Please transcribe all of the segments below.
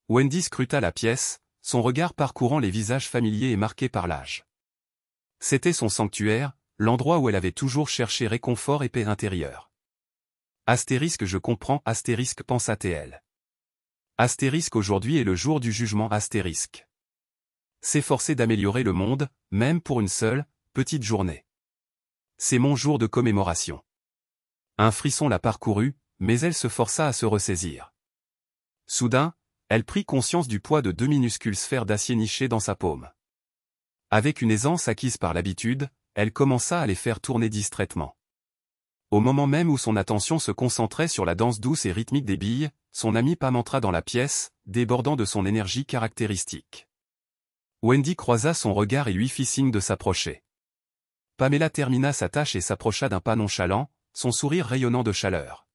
Wendy scruta la pièce, son regard parcourant les visages familiers et marqués par l'âge. C'était son sanctuaire, l'endroit où elle avait toujours cherché réconfort et paix intérieure. Astérisque je comprends, astérisque pensa-t-elle. Astérisque aujourd'hui est le jour du jugement astérisque. S'efforcer d'améliorer le monde, même pour une seule, petite journée. C'est mon jour de commémoration. Un frisson la parcourut, mais elle se força à se ressaisir. Soudain, elle prit conscience du poids de 2 minuscules sphères d'acier nichées dans sa paume. Avec une aisance acquise par l'habitude, elle commença à les faire tourner distraitement. Au moment même où son attention se concentrait sur la danse douce et rythmique des billes, son ami Pam entra dans la pièce, débordant de son énergie caractéristique. Wendy croisa son regard et lui fit signe de s'approcher. Pamela termina sa tâche et s'approcha d'un pas nonchalant, son sourire rayonnant de chaleur.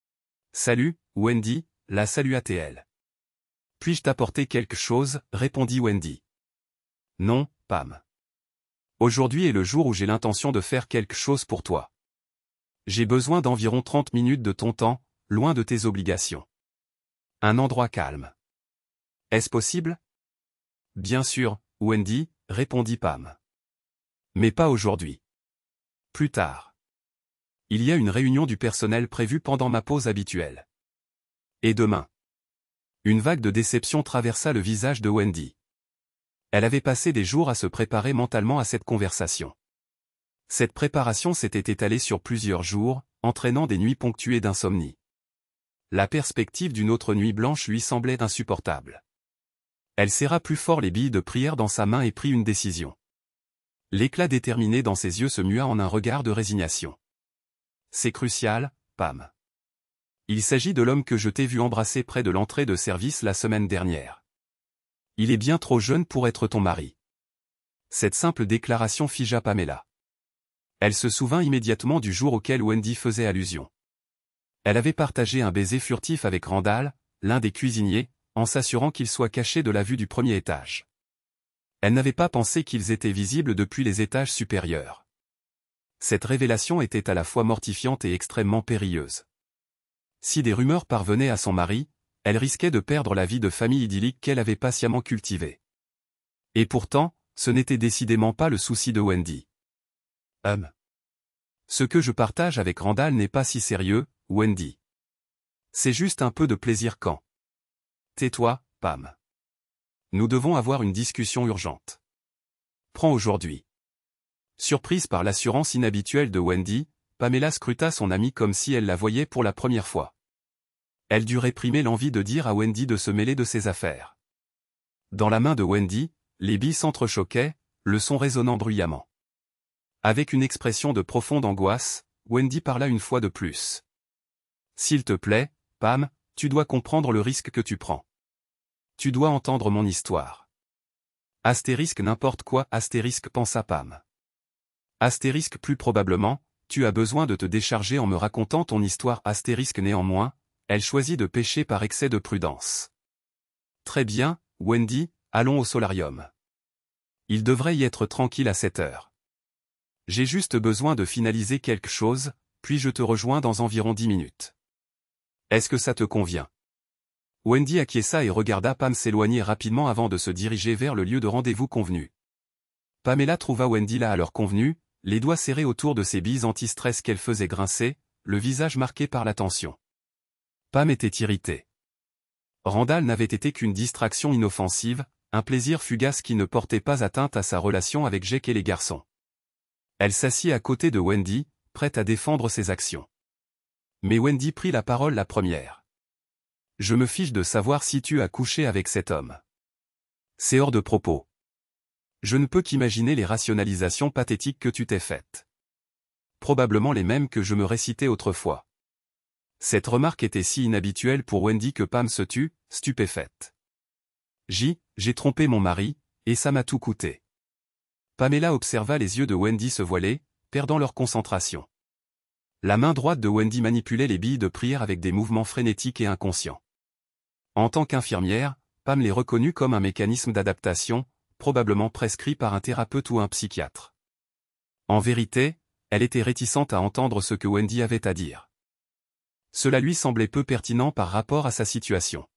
« Salut, Wendy » la salua-t-elle. « Puis-je t'apporter quelque chose » répondit Wendy. « Non, Pam. Aujourd'hui est le jour où j'ai l'intention de faire quelque chose pour toi. J'ai besoin d'environ 30 minutes de ton temps, loin de tes obligations. Un endroit calme. Est-ce possible ? Bien sûr, Wendy, répondit Pam. Mais pas aujourd'hui. Plus tard. Il y a une réunion du personnel prévue pendant ma pause habituelle. Et demain. Une vague de déception traversa le visage de Wendy. Elle avait passé des jours à se préparer mentalement à cette conversation. Cette préparation s'était étalée sur plusieurs jours, entraînant des nuits ponctuées d'insomnie. La perspective d'une autre nuit blanche lui semblait insupportable. Elle serra plus fort les billes de prière dans sa main et prit une décision. L'éclat déterminé dans ses yeux se mua en un regard de résignation. C'est crucial, Pam. Il s'agit de l'homme que je t'ai vu embrasser près de l'entrée de service la semaine dernière. Il est bien trop jeune pour être ton mari. Cette simple déclaration figea Pamela. Elle se souvint immédiatement du jour auquel Wendy faisait allusion. Elle avait partagé un baiser furtif avec Randall, l'un des cuisiniers, en s'assurant qu'il soit caché de la vue du premier étage. Elle n'avait pas pensé qu'ils étaient visibles depuis les étages supérieurs. Cette révélation était à la fois mortifiante et extrêmement périlleuse. Si des rumeurs parvenaient à son mari, elle risquait de perdre la vie de famille idyllique qu'elle avait patiemment cultivée. Et pourtant, ce n'était décidément pas le souci de Wendy. Ce que je partage avec Randall n'est pas si sérieux, Wendy. C'est juste un peu de plaisir quand. Tais-toi, Pam. Nous devons avoir une discussion urgente. Prends aujourd'hui. Surprise par l'assurance inhabituelle de Wendy, Pamela scruta son amie comme si elle la voyait pour la première fois. Elle dut réprimer l'envie de dire à Wendy de se mêler de ses affaires. Dans la main de Wendy, les billes s'entrechoquaient, le son résonnant bruyamment. Avec une expression de profonde angoisse, Wendy parla une fois de plus. « S'il te plaît, Pam, tu dois comprendre le risque que tu prends. Tu dois entendre mon histoire. » Astérisque n'importe quoi, astérisque pensa Pam. Astérisque plus probablement, tu as besoin de te décharger en me racontant ton histoire astérisque néanmoins, elle choisit de pécher par excès de prudence. Très bien, Wendy, allons au solarium. Il devrait y être tranquille à 7 heures. J'ai juste besoin de finaliser quelque chose, puis je te rejoins dans environ 10 minutes. Est-ce que ça te convient? Wendy acquiesça et regarda Pam s'éloigner rapidement avant de se diriger vers le lieu de rendez-vous convenu. Pamela trouva Wendy là à l'heure convenue, les doigts serrés autour de ses billes anti-stress qu'elle faisait grincer, le visage marqué par la tension. Pam était irritée. Randall n'avait été qu'une distraction inoffensive, un plaisir fugace qui ne portait pas atteinte à sa relation avec Jake et les garçons. Elle s'assit à côté de Wendy, prête à défendre ses actions. Mais Wendy prit la parole la première. « Je me fiche de savoir si tu as couché avec cet homme. C'est hors de propos. Je ne peux qu'imaginer les rationalisations pathétiques que tu t'es faites. Probablement les mêmes que je me récitais autrefois. » Cette remarque était si inhabituelle pour Wendy que Pam se tut, stupéfaite. « J'ai trompé mon mari, et ça m'a tout coûté. » Pamela observa les yeux de Wendy se voiler, perdant leur concentration. La main droite de Wendy manipulait les billes de prière avec des mouvements frénétiques et inconscients. En tant qu'infirmière, Pam les reconnut comme un mécanisme d'adaptation, probablement prescrit par un thérapeute ou un psychiatre. En vérité, elle était réticente à entendre ce que Wendy avait à dire. Cela lui semblait peu pertinent par rapport à sa situation.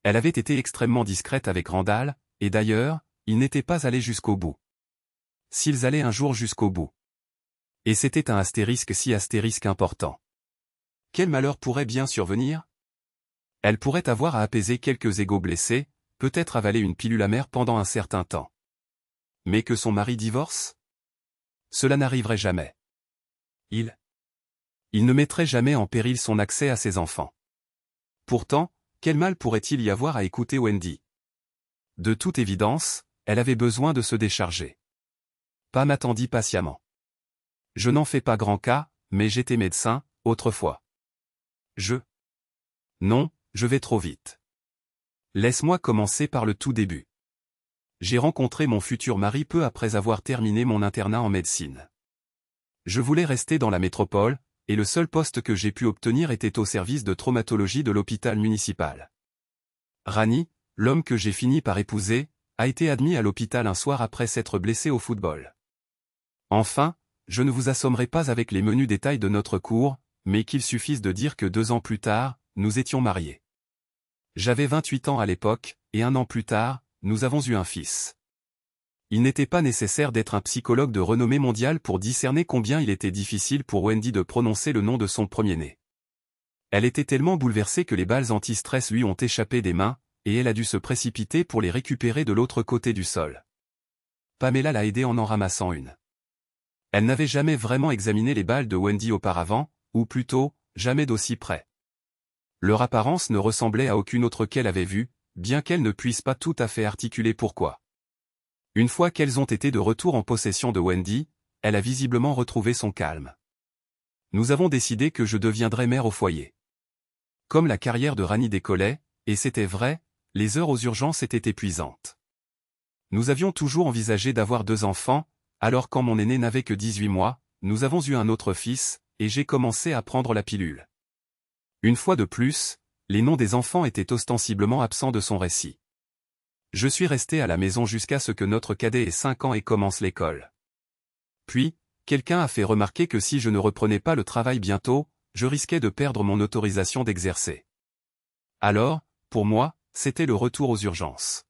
Elle avait été extrêmement discrète avec Randall, et d'ailleurs, ils n'étaient pas allés jusqu'au bout. S'ils allaient un jour jusqu'au bout. Et c'était un astérisque si astérisque important. Quel malheur pourrait bien survenir? Elle pourrait avoir à apaiser quelques égos blessés, peut-être avaler une pilule amère pendant un certain temps. Mais que son mari divorce? Cela n'arriverait jamais. Il ne mettrait jamais en péril son accès à ses enfants. Pourtant, quel mal pourrait-il y avoir à écouter Wendy? De toute évidence, elle avait besoin de se décharger. Pam attendit patiemment. Je n'en fais pas grand cas, mais j'étais médecin, autrefois. Non, je vais trop vite. Laisse-moi commencer par le tout début. J'ai rencontré mon futur mari peu après avoir terminé mon internat en médecine. Je voulais rester dans la métropole, et le seul poste que j'ai pu obtenir était au service de traumatologie de l'hôpital municipal. Rani, l'homme que j'ai fini par épouser, a été admis à l'hôpital un soir après s'être blessé au football. Enfin, je ne vous assommerai pas avec les menus détails de notre cours, mais qu'il suffise de dire que 2 ans plus tard, nous étions mariés. J'avais 28 ans à l'époque, et 1 an plus tard, nous avons eu un fils. Il n'était pas nécessaire d'être un psychologue de renommée mondiale pour discerner combien il était difficile pour Wendy de prononcer le nom de son premier-né. Elle était tellement bouleversée que les balles anti-stress lui ont échappé des mains, et elle a dû se précipiter pour les récupérer de l'autre côté du sol. Pamela l'a aidée en ramassant une. Elle n'avait jamais vraiment examiné les balles de Wendy auparavant, ou plutôt, jamais d'aussi près. Leur apparence ne ressemblait à aucune autre qu'elle avait vue, bien qu'elle ne puisse pas tout à fait articuler pourquoi. Une fois qu'elles ont été de retour en possession de Wendy, elle a visiblement retrouvé son calme. Nous avons décidé que je deviendrais mère au foyer. Comme la carrière de Rani décollait, et c'était vrai, les heures aux urgences étaient épuisantes. Nous avions toujours envisagé d'avoir 2 enfants, alors quand mon aîné n'avait que 18 mois, nous avons eu un autre fils, et j'ai commencé à prendre la pilule. Une fois de plus, les noms des enfants étaient ostensiblement absents de son récit. Je suis resté à la maison jusqu'à ce que notre cadet ait 5 ans et commence l'école. Puis, quelqu'un a fait remarquer que si je ne reprenais pas le travail bientôt, je risquais de perdre mon autorisation d'exercer. Alors, pour moi, c'était le retour aux urgences.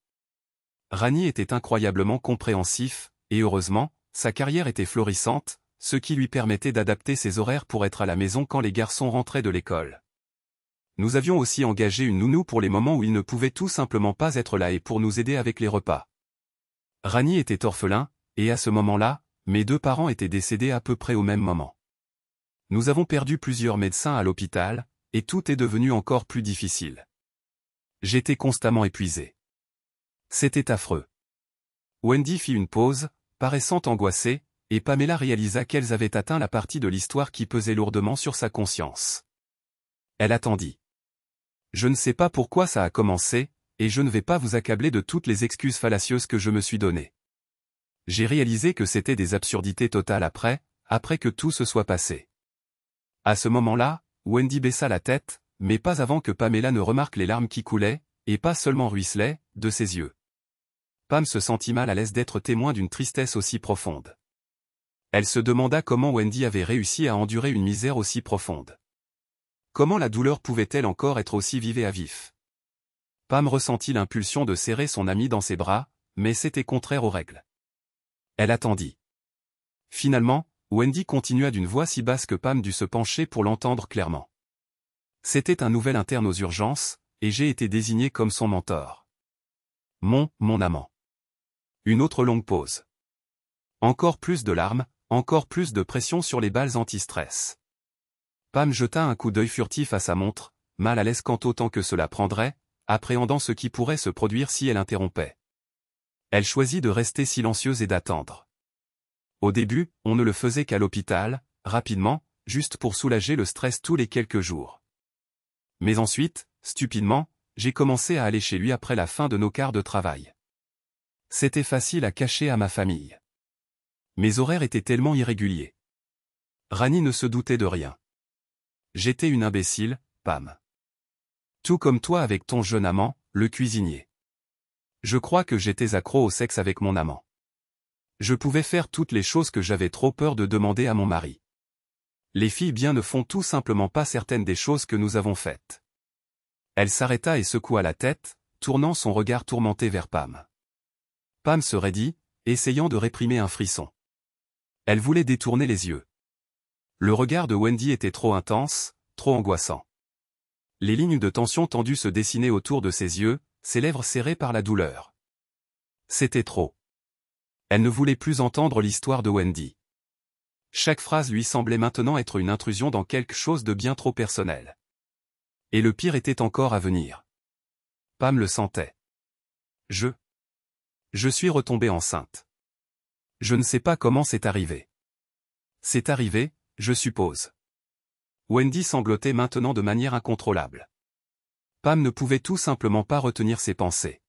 Rani était incroyablement compréhensif, et heureusement, sa carrière était florissante, ce qui lui permettait d'adapter ses horaires pour être à la maison quand les garçons rentraient de l'école. Nous avions aussi engagé une nounou pour les moments où il ne pouvait tout simplement pas être là et pour nous aider avec les repas. Rani était orphelin, et à ce moment-là, mes 2 parents étaient décédés à peu près au même moment. Nous avons perdu plusieurs médecins à l'hôpital, et tout est devenu encore plus difficile. J'étais constamment épuisé. C'était affreux. Wendy fit une pause, paraissant angoissée, et Pamela réalisa qu'elles avaient atteint la partie de l'histoire qui pesait lourdement sur sa conscience. Elle attendit. Je ne sais pas pourquoi ça a commencé, et je ne vais pas vous accabler de toutes les excuses fallacieuses que je me suis données. J'ai réalisé que c'était des absurdités totales après que tout se soit passé. À ce moment-là, Wendy baissa la tête, mais pas avant que Pamela ne remarque les larmes qui coulaient, et pas seulement ruisselaient, de ses yeux. Pam se sentit mal à l'aise d'être témoin d'une tristesse aussi profonde. Elle se demanda comment Wendy avait réussi à endurer une misère aussi profonde. Comment la douleur pouvait-elle encore être aussi vive et à vif? Pam ressentit l'impulsion de serrer son amie dans ses bras, mais c'était contraire aux règles. Elle attendit. Finalement, Wendy continua d'une voix si basse que Pam dut se pencher pour l'entendre clairement. C'était un nouvel interne aux urgences, et j'ai été désigné comme son mentor. Mon amant. Une autre longue pause. Encore plus de larmes, encore plus de pression sur les balles anti-stress. Pam jeta un coup d'œil furtif à sa montre, mal à l'aise quant au temps que cela prendrait, appréhendant ce qui pourrait se produire si elle interrompait. Elle choisit de rester silencieuse et d'attendre. Au début, on ne le faisait qu'à l'hôpital, rapidement, juste pour soulager le stress tous les quelques jours. Mais ensuite, stupidement, j'ai commencé à aller chez lui après la fin de nos quarts de travail. C'était facile à cacher à ma famille. Mes horaires étaient tellement irréguliers. Rani ne se doutait de rien. J'étais une imbécile, Pam. Tout comme toi avec ton jeune amant, le cuisinier. Je crois que j'étais accro au sexe avec mon amant. Je pouvais faire toutes les choses que j'avais trop peur de demander à mon mari. Les filles bien ne font tout simplement pas certaines des choses que nous avons faites. Elle s'arrêta et secoua la tête, tournant son regard tourmenté vers Pam. Pam se raidit, essayant de réprimer un frisson. Elle voulait détourner les yeux. Le regard de Wendy était trop intense, trop angoissant. Les lignes de tension tendues se dessinaient autour de ses yeux, ses lèvres serrées par la douleur. C'était trop. Elle ne voulait plus entendre l'histoire de Wendy. Chaque phrase lui semblait maintenant être une intrusion dans quelque chose de bien trop personnel. Et le pire était encore à venir. Pam le sentait. Je suis retombée enceinte. Je ne sais pas comment c'est arrivé. C'est arrivé, je suppose. Wendy sanglotait maintenant de manière incontrôlable. Pam ne pouvait tout simplement pas retenir ses pensées.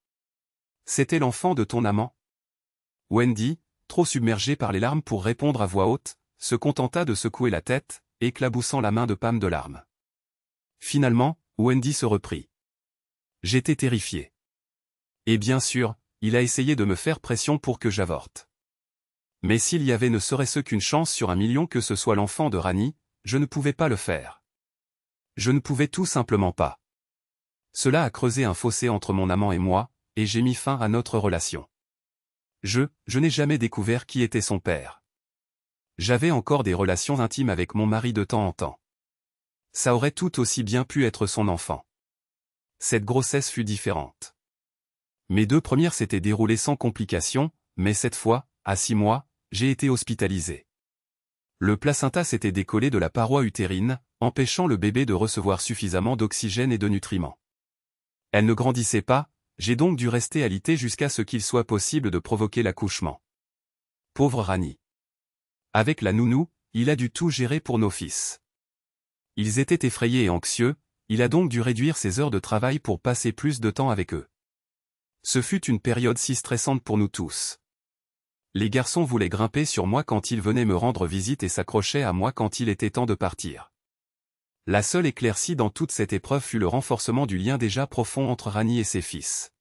C'était l'enfant de ton amant? Wendy, trop submergée par les larmes pour répondre à voix haute, se contenta de secouer la tête, éclaboussant la main de Pam de larmes. Finalement, Wendy se reprit. J'étais terrifiée. Et bien sûr, il a essayé de me faire pression pour que j'avorte. Mais s'il y avait ne serait-ce qu'une chance sur 1 million que ce soit l'enfant de Rani, je ne pouvais pas le faire. Je ne pouvais tout simplement pas. Cela a creusé un fossé entre mon amant et moi, et j'ai mis fin à notre relation. Je n'ai jamais découvert qui était son père. J'avais encore des relations intimes avec mon mari de temps en temps. Ça aurait tout aussi bien pu être son enfant. Cette grossesse fut différente. Mes 2 premières s'étaient déroulées sans complications, mais cette fois, à 6 mois, j'ai été hospitalisé. Le placenta s'était décollé de la paroi utérine, empêchant le bébé de recevoir suffisamment d'oxygène et de nutriments. Elle ne grandissait pas, j'ai donc dû rester alité jusqu'à ce qu'il soit possible de provoquer l'accouchement. Pauvre Rani. Avec la nounou, il a dû tout gérer pour nos fils. Ils étaient effrayés et anxieux, il a donc dû réduire ses heures de travail pour passer plus de temps avec eux. Ce fut une période si stressante pour nous tous. Les garçons voulaient grimper sur moi quand ils venaient me rendre visite et s'accrochaient à moi quand il était temps de partir. La seule éclaircie dans toute cette épreuve fut le renforcement du lien déjà profond entre Rani et ses fils.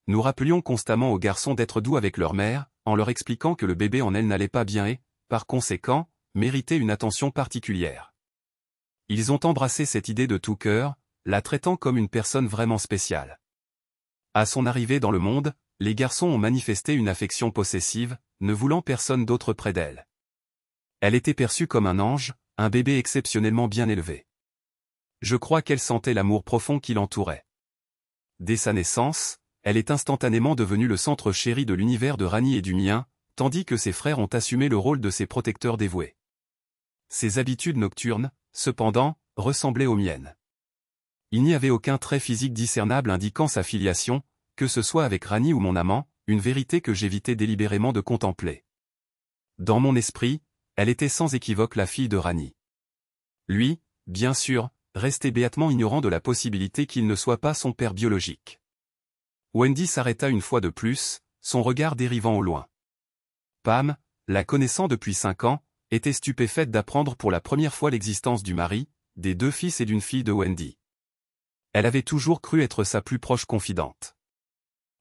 Nous rappelions constamment aux garçons d'être doux avec leur mère, en leur expliquant que le bébé en elle n'allait pas bien et, par conséquent, méritait une attention particulière. Ils ont embrassé cette idée de tout cœur, la traitant comme une personne vraiment spéciale. À son arrivée dans le monde, les garçons ont manifesté une affection possessive, ne voulant personne d'autre près d'elle. Elle était perçue comme un ange, un bébé exceptionnellement bien élevé. Je crois qu'elle sentait l'amour profond qui l'entourait. Dès sa naissance, elle est instantanément devenue le centre chéri de l'univers de Rani et du mien, tandis que ses frères ont assumé le rôle de ses protecteurs dévoués. Ses habitudes nocturnes, cependant, ressemblaient aux miennes. Il n'y avait aucun trait physique discernable indiquant sa filiation, que ce soit avec Rani ou mon amant, une vérité que j'évitais délibérément de contempler. Dans mon esprit, elle était sans équivoque la fille de Rani. Lui, bien sûr, restait béatement ignorant de la possibilité qu'il ne soit pas son père biologique. Wendy s'arrêta une fois de plus, son regard dérivant au loin. Pam, la connaissant depuis 5 ans, était stupéfaite d'apprendre pour la première fois l'existence du mari, des 2 fils et d'une fille de Wendy. Elle avait toujours cru être sa plus proche confidente.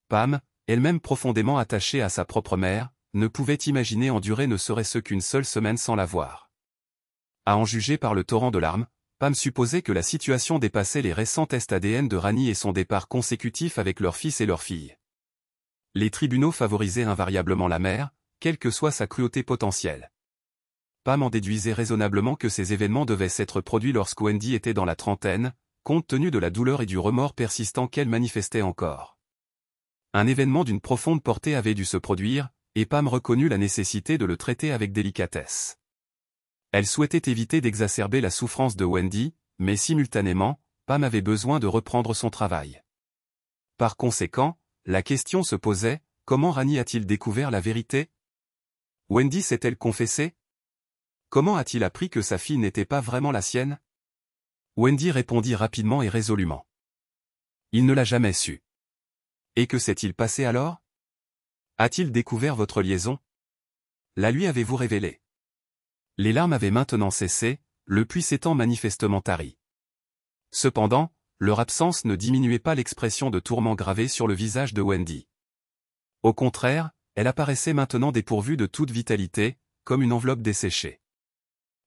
Pam, elle-même profondément attachée à sa propre mère, ne pouvait imaginer endurer ne serait-ce qu'une seule semaine sans la voir. À en juger par le torrent de larmes, Pam supposait que la situation dépassait les récents tests ADN de Rani et son départ consécutif avec leur fils et leur fille. Les tribunaux favorisaient invariablement la mère, quelle que soit sa cruauté potentielle. Pam en déduisait raisonnablement que ces événements devaient s'être produits lorsque Wendy était dans la trentaine, compte tenu de la douleur et du remords persistant qu'elle manifestait encore. Un événement d'une profonde portée avait dû se produire, et Pam reconnut la nécessité de le traiter avec délicatesse. Elle souhaitait éviter d'exacerber la souffrance de Wendy, mais simultanément, Pam avait besoin de reprendre son travail. Par conséquent, la question se posait, comment Rani a-t-il découvert la vérité? Wendy s'est-elle confessée? Comment a-t-il appris que sa fille n'était pas vraiment la sienne? Wendy répondit rapidement et résolument. Il ne l'a jamais su. Et que s'est-il passé alors? A-t-il découvert votre liaison? La lui avez-vous révélée? Les larmes avaient maintenant cessé, le puits s'étant manifestement tari. Cependant, leur absence ne diminuait pas l'expression de tourment gravée sur le visage de Wendy. Au contraire, elle apparaissait maintenant dépourvue de toute vitalité, comme une enveloppe desséchée.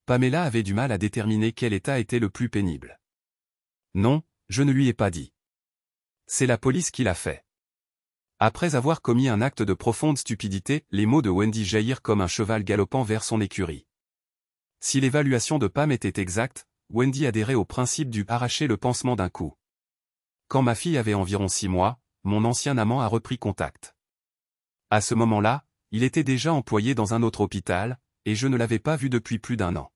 Pamela avait du mal à déterminer quel état était le plus pénible. Non, je ne lui ai pas dit. C'est la police qui l'a fait. Après avoir commis un acte de profonde stupidité, les mots de Wendy jaillirent comme un cheval galopant vers son écurie. Si l'évaluation de Pam était exacte, Wendy adhérait au principe du « arracher le pansement d'un coup ». Quand ma fille avait environ 6 mois, mon ancien amant a repris contact. À ce moment-là, il était déjà employé dans un autre hôpital, et je ne l'avais pas vu depuis plus d'1 an.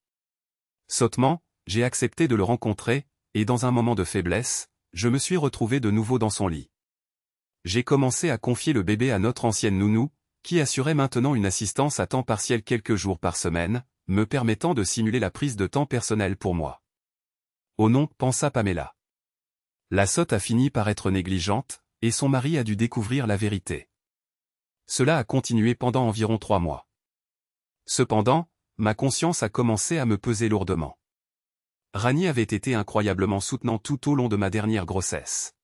Sottement, j'ai accepté de le rencontrer, et dans un moment de faiblesse, je me suis retrouvé de nouveau dans son lit. J'ai commencé à confier le bébé à notre ancienne nounou, qui assurait maintenant une assistance à temps partiel quelques jours par semaine, me permettant de simuler la prise de temps personnel pour moi. Oh non, pensa Pamela. La sotte a fini par être négligente, et son mari a dû découvrir la vérité. Cela a continué pendant environ 3 mois. Cependant, ma conscience a commencé à me peser lourdement. Rani avait été incroyablement soutenant tout au long de ma dernière grossesse.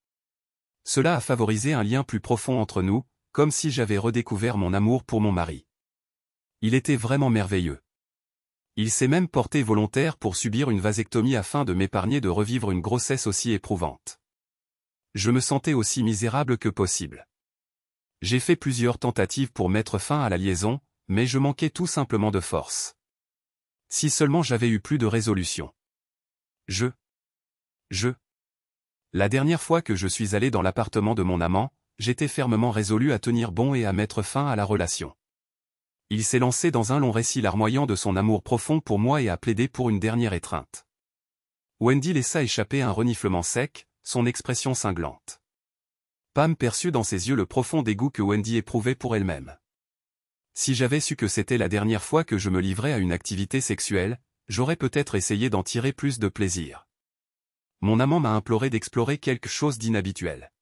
Cela a favorisé un lien plus profond entre nous, comme si j'avais redécouvert mon amour pour mon mari. Il était vraiment merveilleux. Il s'est même porté volontaire pour subir une vasectomie afin de m'épargner de revivre une grossesse aussi éprouvante. Je me sentais aussi misérable que possible. J'ai fait plusieurs tentatives pour mettre fin à la liaison, mais je manquais tout simplement de force. Si seulement j'avais eu plus de résolution. La dernière fois que je suis allé dans l'appartement de mon amant, j'étais fermement résolu à tenir bon et à mettre fin à la relation. Il s'est lancé dans un long récit larmoyant de son amour profond pour moi et a plaidé pour une dernière étreinte. Wendy laissa échapper un reniflement sec, son expression cinglante. Pam perçut dans ses yeux le profond dégoût que Wendy éprouvait pour elle-même. Si j'avais su que c'était la dernière fois que je me livrais à une activité sexuelle, j'aurais peut-être essayé d'en tirer plus de plaisir. Mon amant m'a imploré d'explorer quelque chose d'inhabituel.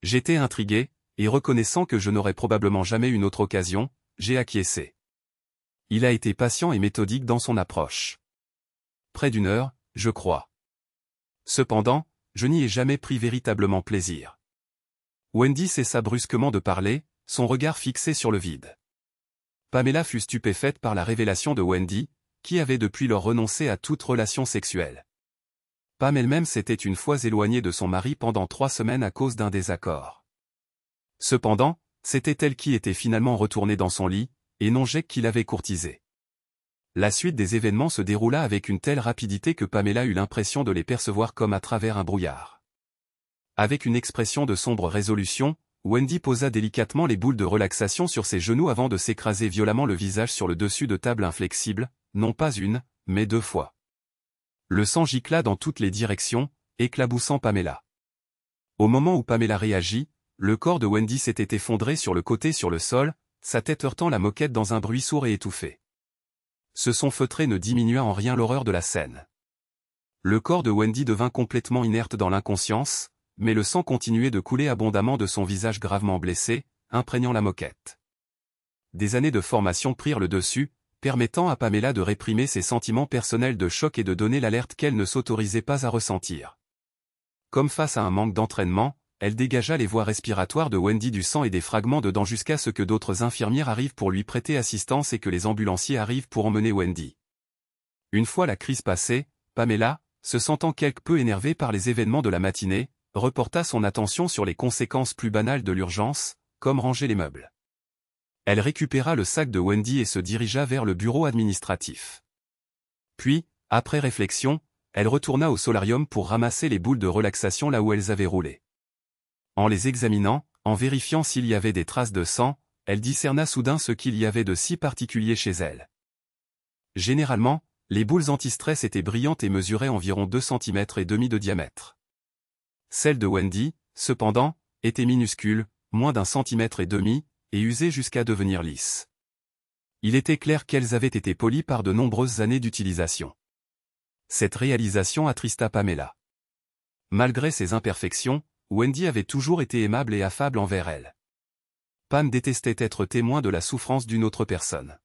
J'étais intrigué, et reconnaissant que je n'aurais probablement jamais une autre occasion, j'ai acquiescé. Il a été patient et méthodique dans son approche. Près d'1 heure, je crois. Cependant, je n'y ai jamais pris véritablement plaisir. Wendy cessa brusquement de parler, son regard fixé sur le vide. Pamela fut stupéfaite par la révélation de Wendy, qui avait depuis lors renoncé à toute relation sexuelle. Pam elle-même s'était une fois éloignée de son mari pendant 3 semaines à cause d'un désaccord. Cependant, c'était elle qui était finalement retournée dans son lit, et non Jake qui l'avait courtisée. La suite des événements se déroula avec une telle rapidité que Pamela eut l'impression de les percevoir comme à travers un brouillard. Avec une expression de sombre résolution, Wendy posa délicatement les boules de relaxation sur ses genoux avant de s'écraser violemment le visage sur le dessus de table inflexible, non pas 1, mais 2 fois. Le sang gicla dans toutes les directions, éclaboussant Pamela. Au moment où Pamela réagit, le corps de Wendy s'était effondré sur le côté sur le sol, sa tête heurtant la moquette dans un bruit sourd et étouffé. Ce son feutré ne diminua en rien l'horreur de la scène. Le corps de Wendy devint complètement inerte dans l'inconscience, mais le sang continuait de couler abondamment de son visage gravement blessé, imprégnant la moquette. Des années de formation prirent le dessus, permettant à Pamela de réprimer ses sentiments personnels de choc et de donner l'alerte qu'elle ne s'autorisait pas à ressentir. Comme face à un manque d'entraînement, elle dégagea les voies respiratoires de Wendy du sang et des fragments de dents jusqu'à ce que d'autres infirmières arrivent pour lui prêter assistance et que les ambulanciers arrivent pour emmener Wendy. Une fois la crise passée, Pamela, se sentant quelque peu énervée par les événements de la matinée, reporta son attention sur les conséquences plus banales de l'urgence, comme ranger les meubles. Elle récupéra le sac de Wendy et se dirigea vers le bureau administratif. Puis, après réflexion, elle retourna au solarium pour ramasser les boules de relaxation là où elles avaient roulé. En les examinant, en vérifiant s'il y avait des traces de sang, elle discerna soudain ce qu'il y avait de si particulier chez elle. Généralement, les boules anti-stress étaient brillantes et mesuraient environ 2,5 cm de diamètre. Celles de Wendy, cependant, étaient minuscules, moins d'1,5 cm, et usées jusqu'à devenir lisses. Il était clair qu'elles avaient été polies par de nombreuses années d'utilisation. Cette réalisation attrista Pamela. Malgré ses imperfections, Wendy avait toujours été aimable et affable envers elle. Pam détestait être témoin de la souffrance d'une autre personne.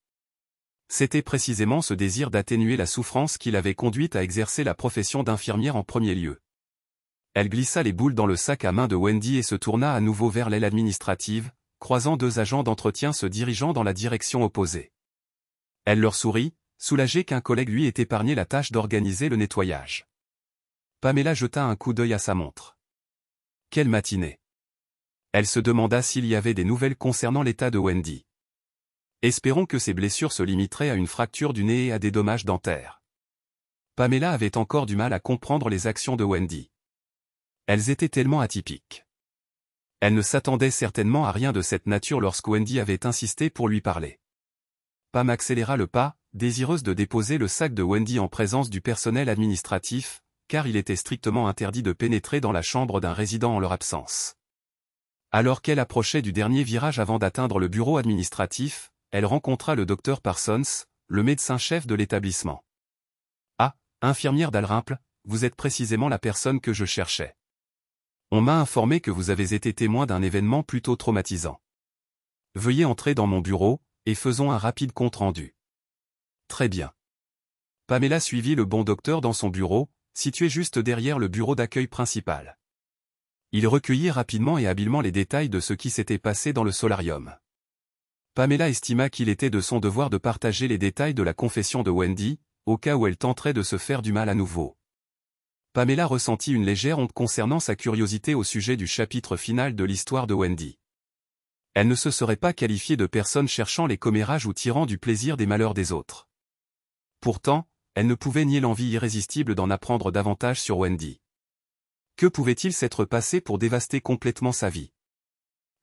C'était précisément ce désir d'atténuer la souffrance qui l'avait conduite à exercer la profession d'infirmière en premier lieu. Elle glissa les boules dans le sac à main de Wendy et se tourna à nouveau vers l'aile administrative, croisant 2 agents d'entretien se dirigeant dans la direction opposée. Elle leur sourit, soulagée qu'un collègue lui ait épargné la tâche d'organiser le nettoyage. Pamela jeta un coup d'œil à sa montre. Quelle matinée! Elle se demanda s'il y avait des nouvelles concernant l'état de Wendy. Espérons que ses blessures se limiteraient à une fracture du nez et à des dommages dentaires. Pamela avait encore du mal à comprendre les actions de Wendy. Elles étaient tellement atypiques. Elle ne s'attendait certainement à rien de cette nature lorsque Wendy avait insisté pour lui parler. Pam accéléra le pas, désireuse de déposer le sac de Wendy en présence du personnel administratif, car il était strictement interdit de pénétrer dans la chambre d'un résident en leur absence. Alors qu'elle approchait du dernier virage avant d'atteindre le bureau administratif, elle rencontra le docteur Parsons, le médecin-chef de l'établissement. « Ah, infirmière Dalrymple, vous êtes précisément la personne que je cherchais. On m'a informé que vous avez été témoin d'un événement plutôt traumatisant. Veuillez entrer dans mon bureau, et faisons un rapide compte-rendu. » Très bien. Pamela suivit le bon docteur dans son bureau, situé juste derrière le bureau d'accueil principal. Il recueillit rapidement et habilement les détails de ce qui s'était passé dans le solarium. Pamela estima qu'il était de son devoir de partager les détails de la confession de Wendy, au cas où elle tenterait de se faire du mal à nouveau. Pamela ressentit une légère honte concernant sa curiosité au sujet du chapitre final de l'histoire de Wendy. Elle ne se serait pas qualifiée de personne cherchant les commérages ou tirant du plaisir des malheurs des autres. Pourtant, elle ne pouvait nier l'envie irrésistible d'en apprendre davantage sur Wendy. Que pouvait-il s'être passé pour dévaster complètement sa vie?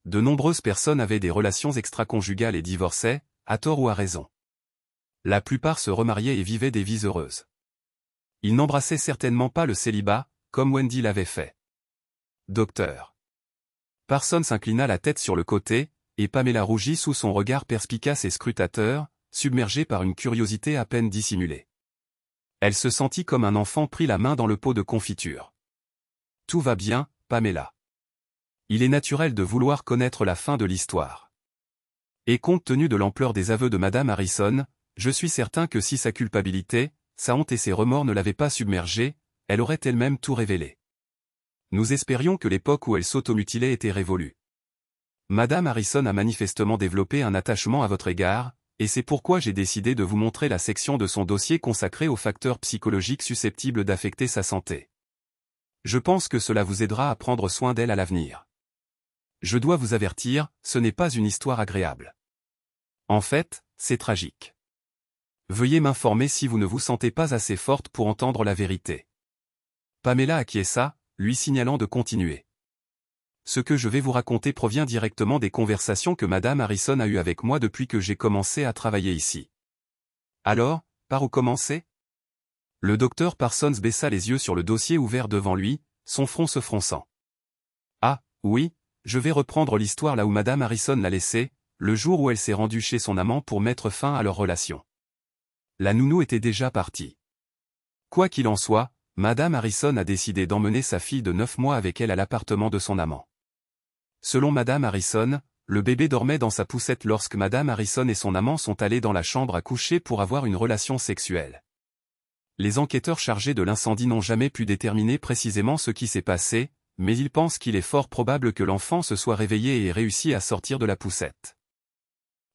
De nombreuses personnes avaient des relations extra-conjugales et divorçaient, à tort ou à raison. La plupart se remariaient et vivaient des vies heureuses. Ils n'embrassaient certainement pas le célibat, comme Wendy l'avait fait. Docteur. Parsons inclina la tête sur le côté, et Pamela rougit sous son regard perspicace et scrutateur, submergée par une curiosité à peine dissimulée. Elle se sentit comme un enfant pris la main dans le pot de confiture. Tout va bien, Pamela. Il est naturel de vouloir connaître la fin de l'histoire. Et compte tenu de l'ampleur des aveux de Madame Harrison, je suis certain que si sa culpabilité, sa honte et ses remords ne l'avaient pas submergée, elle aurait elle-même tout révélé. Nous espérions que l'époque où elle s'automutilait était révolue. Madame Harrison a manifestement développé un attachement à votre égard, et c'est pourquoi j'ai décidé de vous montrer la section de son dossier consacrée aux facteurs psychologiques susceptibles d'affecter sa santé. Je pense que cela vous aidera à prendre soin d'elle à l'avenir. Je dois vous avertir, ce n'est pas une histoire agréable. En fait, c'est tragique. Veuillez m'informer si vous ne vous sentez pas assez forte pour entendre la vérité. Pamela acquiesça, lui signalant de continuer. Ce que je vais vous raconter provient directement des conversations que Madame Harrison a eues avec moi depuis que j'ai commencé à travailler ici. Alors, par où commencer? Le docteur Parsons baissa les yeux sur le dossier ouvert devant lui, son front se fronçant. Ah, oui, je vais reprendre l'histoire là où Madame Harrison l'a laissée, le jour où elle s'est rendue chez son amant pour mettre fin à leur relation. La nounou était déjà partie. Quoi qu'il en soit, Madame Harrison a décidé d'emmener sa fille de 9 mois avec elle à l'appartement de son amant. Selon Madame Harrison, le bébé dormait dans sa poussette lorsque Madame Harrison et son amant sont allés dans la chambre à coucher pour avoir une relation sexuelle. Les enquêteurs chargés de l'incendie n'ont jamais pu déterminer précisément ce qui s'est passé, mais ils pensent qu'il est fort probable que l'enfant se soit réveillé et ait réussi à sortir de la poussette.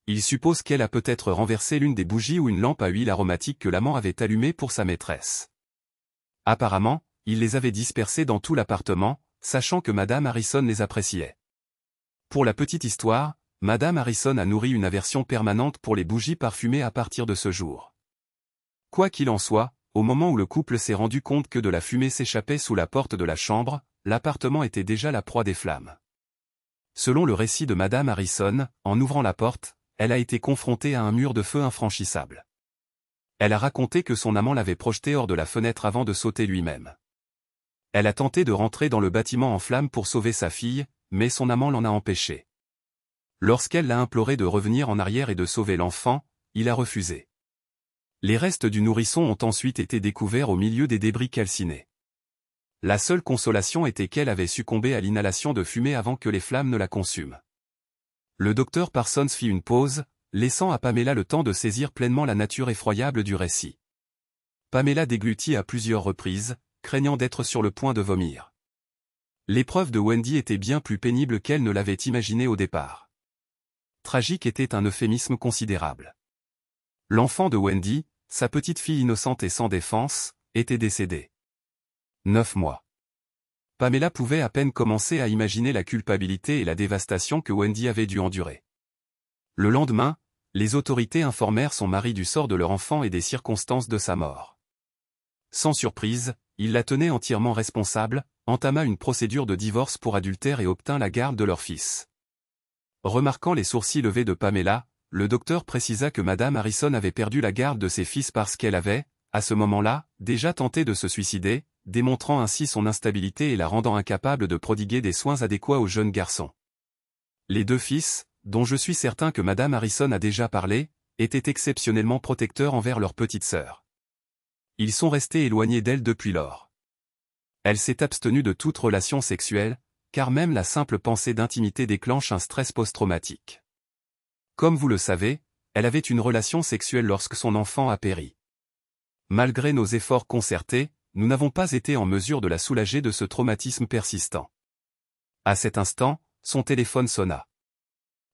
Ils supposent qu'elle a peut-être renversé l'une des bougies ou une lampe à huile aromatique que l'amant avait allumée pour sa maîtresse. Apparemment, il les avait dispersées dans tout l'appartement, sachant que Madame Harrison les appréciait. Pour la petite histoire, Madame Harrison a nourri une aversion permanente pour les bougies parfumées à partir de ce jour. Quoi qu'il en soit, au moment où le couple s'est rendu compte que de la fumée s'échappait sous la porte de la chambre, l'appartement était déjà la proie des flammes. Selon le récit de Madame Harrison, en ouvrant la porte, elle a été confrontée à un mur de feu infranchissable. Elle a raconté que son amant l'avait projeté hors de la fenêtre avant de sauter lui-même. Elle a tenté de rentrer dans le bâtiment en flammes pour sauver sa fille, mais son amant l'en a empêché. Lorsqu'elle l'a imploré de revenir en arrière et de sauver l'enfant, il a refusé. Les restes du nourrisson ont ensuite été découverts au milieu des débris calcinés. La seule consolation était qu'elle avait succombé à l'inhalation de fumée avant que les flammes ne la consument. Le docteur Parsons fit une pause, laissant à Pamela le temps de saisir pleinement la nature effroyable du récit. Pamela déglutit à plusieurs reprises, craignant d'être sur le point de vomir. L'épreuve de Wendy était bien plus pénible qu'elle ne l'avait imaginé au départ. Tragique était un euphémisme considérable. L'enfant de Wendy, sa petite fille innocente et sans défense, était décédé. 9 mois. Pamela pouvait à peine commencer à imaginer la culpabilité et la dévastation que Wendy avait dû endurer. Le lendemain, les autorités informèrent son mari du sort de leur enfant et des circonstances de sa mort. Sans surprise, il la tenait entièrement responsable, entama une procédure de divorce pour adultère et obtint la garde de leur fils. Remarquant les sourcils levés de Pamela, le docteur précisa que Madame Harrison avait perdu la garde de ses fils parce qu'elle avait, à ce moment-là, déjà tenté de se suicider, démontrant ainsi son instabilité et la rendant incapable de prodiguer des soins adéquats au jeune garçon. Les deux fils, dont je suis certain que Madame Harrison a déjà parlé, étaient exceptionnellement protecteurs envers leur petite sœur. Ils sont restés éloignés d'elle depuis lors. Elle s'est abstenue de toute relation sexuelle, car même la simple pensée d'intimité déclenche un stress post-traumatique. Comme vous le savez, elle avait une relation sexuelle lorsque son enfant a péri. Malgré nos efforts concertés, nous n'avons pas été en mesure de la soulager de ce traumatisme persistant. À cet instant, son téléphone sonna.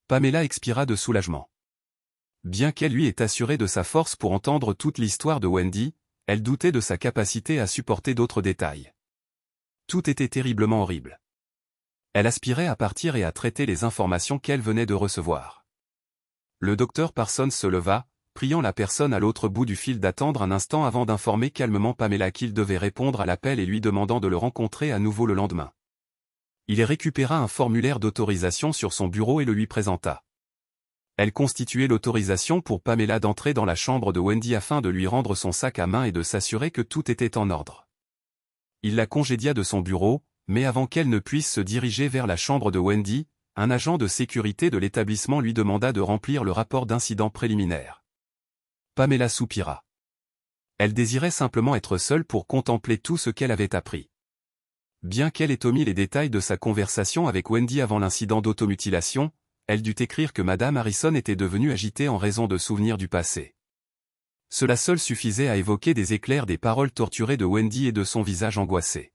Pamela expira de soulagement. Bien qu'elle lui ait assuré de sa force pour entendre toute l'histoire de Wendy, elle doutait de sa capacité à supporter d'autres détails. Tout était terriblement horrible. Elle aspirait à partir et à traiter les informations qu'elle venait de recevoir. Le docteur Parsons se leva, priant la personne à l'autre bout du fil d'attendre un instant avant d'informer calmement Pamela qu'il devait répondre à l'appel et lui demandant de le rencontrer à nouveau le lendemain. Il récupéra un formulaire d'autorisation sur son bureau et le lui présenta. Elle constituait l'autorisation pour Pamela d'entrer dans la chambre de Wendy afin de lui rendre son sac à main et de s'assurer que tout était en ordre. Il la congédia de son bureau, mais avant qu'elle ne puisse se diriger vers la chambre de Wendy, un agent de sécurité de l'établissement lui demanda de remplir le rapport d'incident préliminaire. Pamela soupira. Elle désirait simplement être seule pour contempler tout ce qu'elle avait appris. Bien qu'elle ait omis les détails de sa conversation avec Wendy avant l'incident d'automutilation, elle dut écrire que Madame Harrison était devenue agitée en raison de souvenirs du passé. Cela seul suffisait à évoquer des éclairs des paroles torturées de Wendy et de son visage angoissé.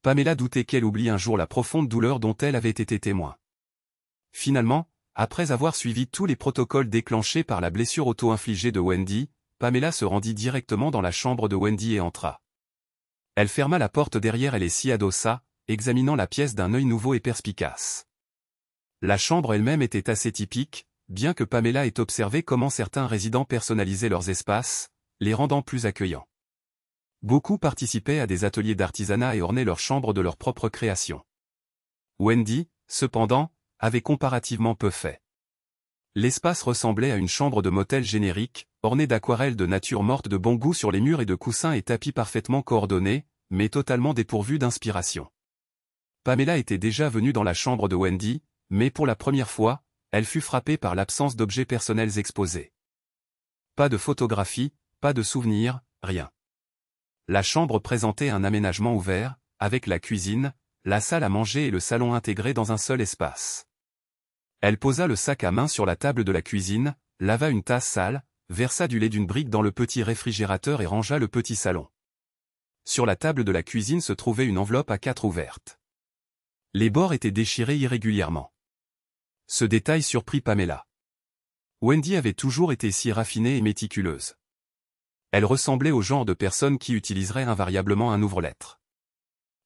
Pamela doutait qu'elle oublie un jour la profonde douleur dont elle avait été témoin. Finalement, après avoir suivi tous les protocoles déclenchés par la blessure auto-infligée de Wendy, Pamela se rendit directement dans la chambre de Wendy et entra. Elle ferma la porte derrière elle et s'y adossa, examinant la pièce d'un œil nouveau et perspicace. La chambre elle-même était assez typique, bien que Pamela ait observé comment certains résidents personnalisaient leurs espaces, les rendant plus accueillants. Beaucoup participaient à des ateliers d'artisanat et ornaient leur chambre de leur propre création. Wendy, cependant, avait comparativement peu fait. L'espace ressemblait à une chambre de motel générique, ornée d'aquarelles de nature morte de bon goût sur les murs et de coussins et tapis parfaitement coordonnés, mais totalement dépourvus d'inspiration. Pamela était déjà venue dans la chambre de Wendy, mais pour la première fois, elle fut frappée par l'absence d'objets personnels exposés. Pas de photographies, pas de souvenirs, rien. La chambre présentait un aménagement ouvert, avec la cuisine, la salle à manger et le salon intégrés dans un seul espace. Elle posa le sac à main sur la table de la cuisine, lava une tasse sale, versa du lait d'une brique dans le petit réfrigérateur et rangea le petit salon. Sur la table de la cuisine se trouvait une enveloppe A4 ouverte. Les bords étaient déchirés irrégulièrement. Ce détail surprit Pamela. Wendy avait toujours été si raffinée et méticuleuse. Elle ressemblait au genre de personne qui utiliserait invariablement un ouvre-lettres.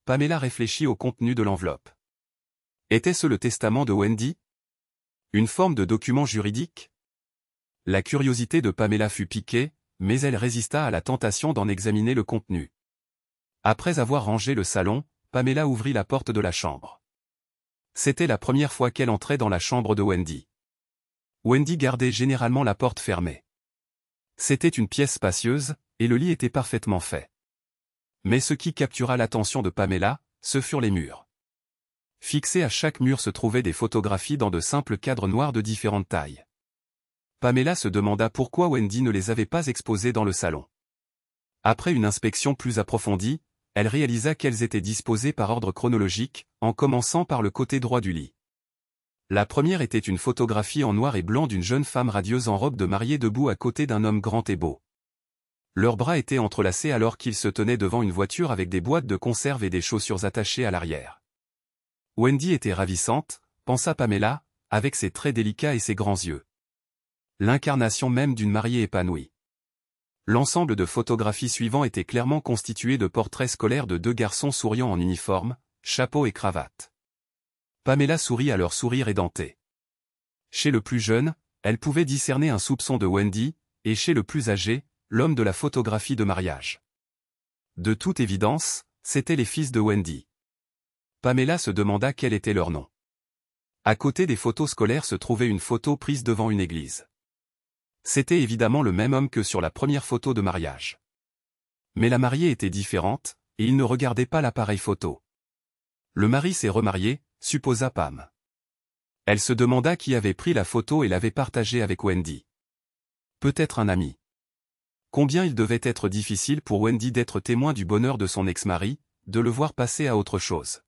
Pamela réfléchit au contenu de l'enveloppe. Était-ce le testament de Wendy? Une forme de document juridique? La curiosité de Pamela fut piquée, mais elle résista à la tentation d'en examiner le contenu. Après avoir rangé le salon, Pamela ouvrit la porte de la chambre. C'était la première fois qu'elle entrait dans la chambre de Wendy. Wendy gardait généralement la porte fermée. C'était une pièce spacieuse, et le lit était parfaitement fait. Mais ce qui captura l'attention de Pamela, ce furent les murs. Fixés à chaque mur se trouvaient des photographies dans de simples cadres noirs de différentes tailles. Pamela se demanda pourquoi Wendy ne les avait pas exposées dans le salon. Après une inspection plus approfondie, elle réalisa qu'elles étaient disposées par ordre chronologique, en commençant par le côté droit du lit. La première était une photographie en noir et blanc d'une jeune femme radieuse en robe de mariée debout à côté d'un homme grand et beau. Leurs bras étaient entrelacés alors qu'ils se tenaient devant une voiture avec des boîtes de conserve et des chaussures attachées à l'arrière. Wendy était ravissante, pensa Pamela, avec ses traits délicats et ses grands yeux. L'incarnation même d'une mariée épanouie. L'ensemble de photographies suivant était clairement constitué de portraits scolaires de deux garçons souriants en uniforme, chapeau et cravate. Pamela sourit à leur sourire édenté. Chez le plus jeune, elle pouvait discerner un soupçon de Wendy, et chez le plus âgé, l'homme de la photographie de mariage. De toute évidence, c'étaient les fils de Wendy. Pamela se demanda quel était leur nom. À côté des photos scolaires se trouvait une photo prise devant une église. C'était évidemment le même homme que sur la première photo de mariage. Mais la mariée était différente, et il ne regardait pas l'appareil photo. Le mari s'est remarié, supposa Pam. Elle se demanda qui avait pris la photo et l'avait partagée avec Wendy. Peut-être un ami. Combien il devait être difficile pour Wendy d'être témoin du bonheur de son ex-mari, de le voir passer à autre chose.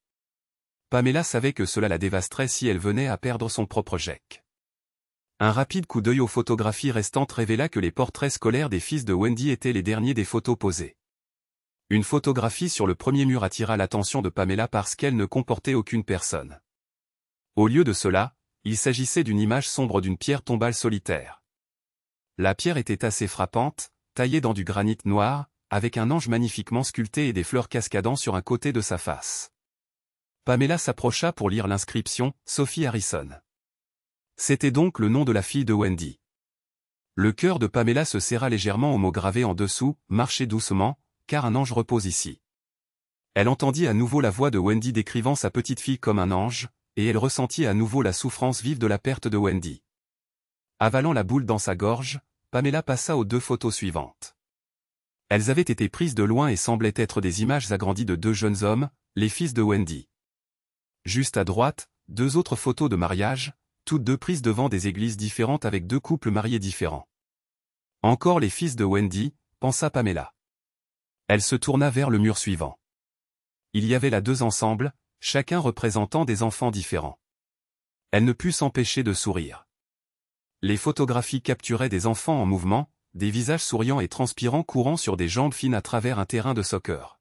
Pamela savait que cela la dévasterait si elle venait à perdre son propre Jack. Un rapide coup d'œil aux photographies restantes révéla que les portraits scolaires des fils de Wendy étaient les derniers des photos posées. Une photographie sur le premier mur attira l'attention de Pamela parce qu'elle ne comportait aucune personne. Au lieu de cela, il s'agissait d'une image sombre d'une pierre tombale solitaire. La pierre était assez frappante, taillée dans du granit noir, avec un ange magnifiquement sculpté et des fleurs cascadant sur un côté de sa face. Pamela s'approcha pour lire l'inscription « Sophie Harrison ». C'était donc le nom de la fille de Wendy. Le cœur de Pamela se serra légèrement au mot gravé en dessous « Marchez doucement, car un ange repose ici ». Elle entendit à nouveau la voix de Wendy décrivant sa petite fille comme un ange, et elle ressentit à nouveau la souffrance vive de la perte de Wendy. Avalant la boule dans sa gorge, Pamela passa aux 2 photos suivantes. Elles avaient été prises de loin et semblaient être des images agrandies de 2 jeunes hommes, les fils de Wendy. Juste à droite, 2 autres photos de mariage, toutes 2 prises devant des églises différentes avec 2 couples mariés différents. Encore les fils de Wendy, pensa Pamela. Elle se tourna vers le mur suivant. Il y avait là 2 ensembles, chacun représentant des enfants différents. Elle ne put s'empêcher de sourire. Les photographies capturaient des enfants en mouvement, des visages souriants et transpirants courant sur des jambes fines à travers un terrain de soccer.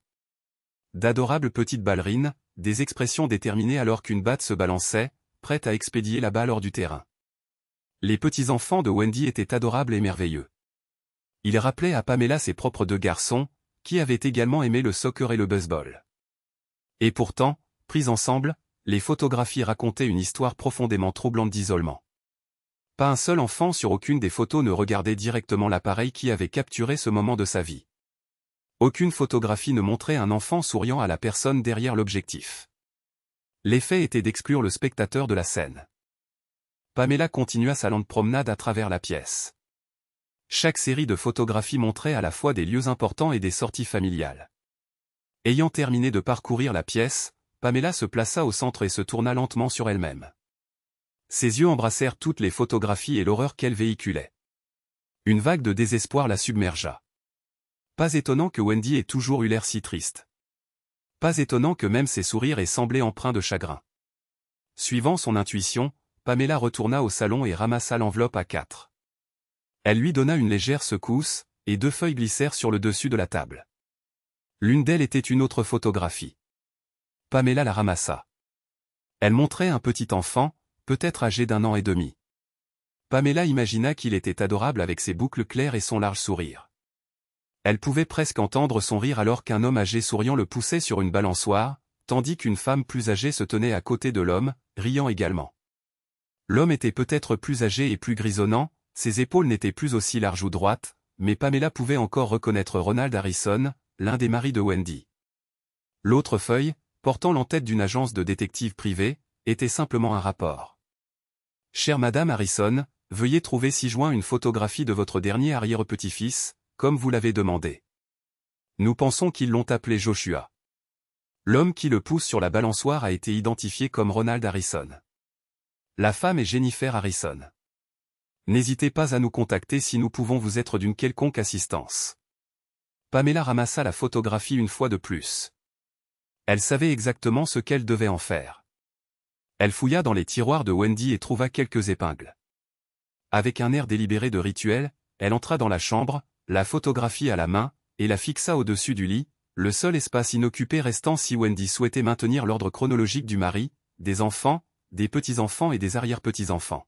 D'adorables petites ballerines, des expressions déterminées alors qu'une batte se balançait, prête à expédier la balle hors du terrain. Les petits-enfants de Wendy étaient adorables et merveilleux. Ils rappelaient à Pamela ses propres 2 garçons, qui avaient également aimé le soccer et le baseball. Et pourtant, prises ensemble, les photographies racontaient une histoire profondément troublante d'isolement. Pas un seul enfant sur aucune des photos ne regardait directement l'appareil qui avait capturé ce moment de sa vie. Aucune photographie ne montrait un enfant souriant à la personne derrière l'objectif. L'effet était d'exclure le spectateur de la scène. Pamela continua sa lente promenade à travers la pièce. Chaque série de photographies montrait à la fois des lieux importants et des sorties familiales. Ayant terminé de parcourir la pièce, Pamela se plaça au centre et se tourna lentement sur elle-même. Ses yeux embrassèrent toutes les photographies et l'horreur qu'elles véhiculaient. Une vague de désespoir la submergea. Pas étonnant que Wendy ait toujours eu l'air si triste. Pas étonnant que même ses sourires aient semblé empreints de chagrin. Suivant son intuition, Pamela retourna au salon et ramassa l'enveloppe A4. Elle lui donna une légère secousse, et 2 feuilles glissèrent sur le dessus de la table. L'une d'elles était une autre photographie. Pamela la ramassa. Elle montrait un petit enfant, peut-être âgé d'1 an et demi. Pamela imagina qu'il était adorable avec ses boucles claires et son large sourire. Elle pouvait presque entendre son rire alors qu'un homme âgé souriant le poussait sur une balançoire, tandis qu'une femme plus âgée se tenait à côté de l'homme, riant également. L'homme était peut-être plus âgé et plus grisonnant, ses épaules n'étaient plus aussi larges ou droites, mais Pamela pouvait encore reconnaître Ronald Harrison, l'un des maris de Wendy. L'autre feuille, portant l'entête d'une agence de détective privée, était simplement un rapport. Chère Madame Harrison, veuillez trouver ci-joint une photographie de votre dernier arrière-petit-fils, comme vous l'avez demandé. Nous pensons qu'ils l'ont appelé Joshua. L'homme qui le pousse sur la balançoire a été identifié comme Ronald Harrison. La femme est Jennifer Harrison. N'hésitez pas à nous contacter si nous pouvons vous être d'une quelconque assistance. Pamela ramassa la photographie une fois de plus. Elle savait exactement ce qu'elle devait en faire. Elle fouilla dans les tiroirs de Wendy et trouva quelques épingles. Avec un air délibéré de rituel, elle entra dans la chambre, la photographie à la main, et la fixa au-dessus du lit, le seul espace inoccupé restant si Wendy souhaitait maintenir l'ordre chronologique du mari, des enfants, des petits-enfants et des arrière-petits-enfants.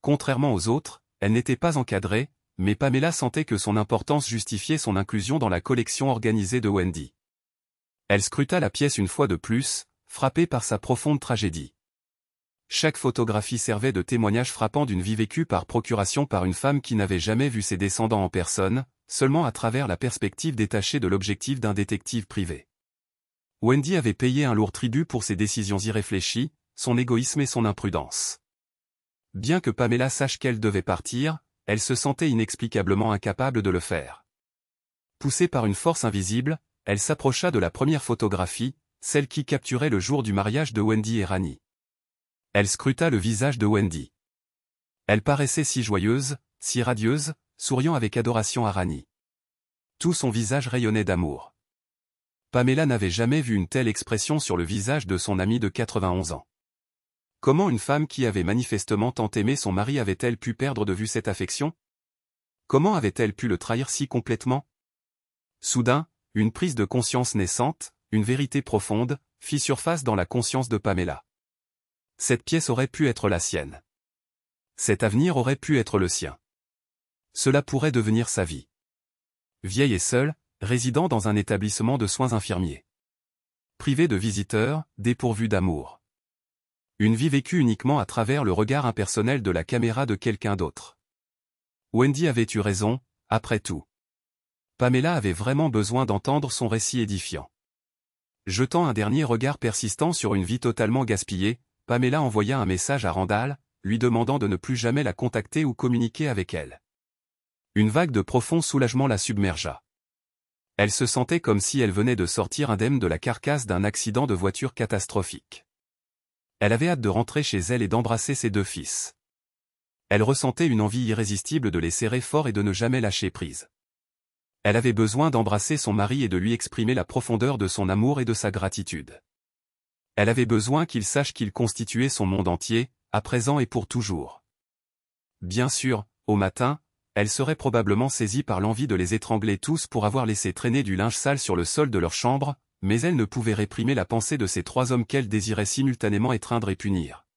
Contrairement aux autres, elle n'était pas encadrée, mais Pamela sentait que son importance justifiait son inclusion dans la collection organisée de Wendy. Elle scruta la pièce une fois de plus, frappée par sa profonde tragédie. Chaque photographie servait de témoignage frappant d'une vie vécue par procuration par une femme qui n'avait jamais vu ses descendants en personne, seulement à travers la perspective détachée de l'objectif d'un détective privé. Wendy avait payé un lourd tribut pour ses décisions irréfléchies, son égoïsme et son imprudence. Bien que Pamela sache qu'elle devait partir, elle se sentait inexplicablement incapable de le faire. Poussée par une force invisible, elle s'approcha de la première photographie, celle qui capturait le jour du mariage de Wendy et Rani. Elle scruta le visage de Wendy. Elle paraissait si joyeuse, si radieuse, souriant avec adoration à Rani. Tout son visage rayonnait d'amour. Pamela n'avait jamais vu une telle expression sur le visage de son amie de 91 ans. Comment une femme qui avait manifestement tant aimé son mari avait-elle pu perdre de vue cette affection? Comment avait-elle pu le trahir si complètement? Soudain, une prise de conscience naissante, une vérité profonde, fit surface dans la conscience de Pamela. Cette pièce aurait pu être la sienne. Cet avenir aurait pu être le sien. Cela pourrait devenir sa vie. Vieille et seule, résidant dans un établissement de soins infirmiers. Privée de visiteurs, dépourvue d'amour. Une vie vécue uniquement à travers le regard impersonnel de la caméra de quelqu'un d'autre. Wendy avait eu raison, après tout. Pamela avait vraiment besoin d'entendre son récit édifiant. Jetant un dernier regard persistant sur une vie totalement gaspillée, Pamela envoya un message à Randall, lui demandant de ne plus jamais la contacter ou communiquer avec elle. Une vague de profond soulagement la submergea. Elle se sentait comme si elle venait de sortir indemne de la carcasse d'un accident de voiture catastrophique. Elle avait hâte de rentrer chez elle et d'embrasser ses 2 fils. Elle ressentait une envie irrésistible de les serrer fort et de ne jamais lâcher prise. Elle avait besoin d'embrasser son mari et de lui exprimer la profondeur de son amour et de sa gratitude. Elle avait besoin qu'il sache qu'il constituait son monde entier, à présent et pour toujours. Bien sûr, au matin, elle serait probablement saisie par l'envie de les étrangler tous pour avoir laissé traîner du linge sale sur le sol de leur chambre, mais elle ne pouvait réprimer la pensée de ces 3 hommes qu'elle désirait simultanément étreindre et punir.